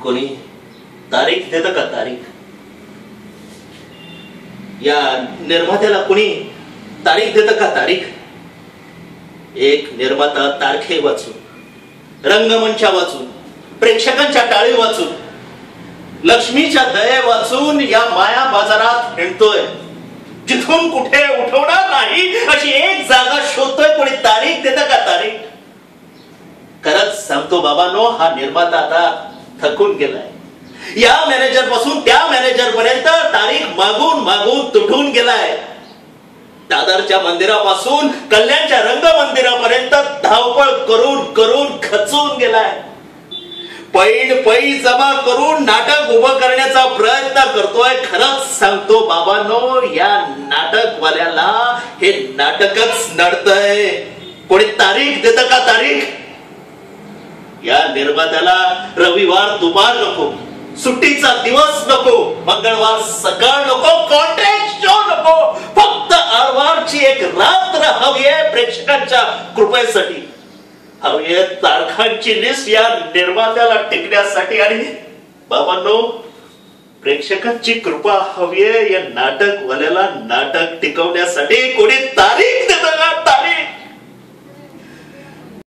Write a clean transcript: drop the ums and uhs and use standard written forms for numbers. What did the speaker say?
कोणी तारीख देतं का? तारीख या निर्मात्याला कोणी तारीख देतं का? तारीख एक निर्माता तारखे वाचून, रंगमंचा वाचून, प्रेक्षकांच्या टाळी वाचून, लक्ष्मीच्या दये वाचून या माया बाजारात हिंडतोय. जिथून कुठे उठवणार नाही अशी एक जागा शोधतोय. कोणी तारीख देतं का? तारीख खरंच सांगतो बाबांनो, हा निर्माता आता थकून गेलाय. या मॅनेजर पासून त्या मॅनेजर पर्यंत तारीख मागून मागून तुटून गेलाय. दादरच्या मंदिरापासून कल्याणच्या रंगमंदिरापर्यंत धावपळ करून करून खचून गेलाय. पै जमा करून नाटक उभं करण्याचा प्रयत्न करतोय. खरंच सांगतो बाबांनो, या नाटकवाल्याला हे नाटकच नडतंय. कोणी तारीख देतं का? तारीख या निर्मात्याला रविवार दुपार नको, सुट्टीचा दिवस नको, मंगळवार सकाळ नको, कॉन्ट्रॅक्ट शो नको. फक्त आरवारची एक रात्र हवी आहे. प्रेक्षकांच्या कृपेसाठी हवी आहे. तारखांची लिस्ट या निर्मात्याला टिकण्यासाठी. आणि बाबांनो, प्रेक्षकांची कृपा हवी आहे या नाटकवाल्याला नाटक टिकवण्यासाठी. कोणी तारीख देतं का?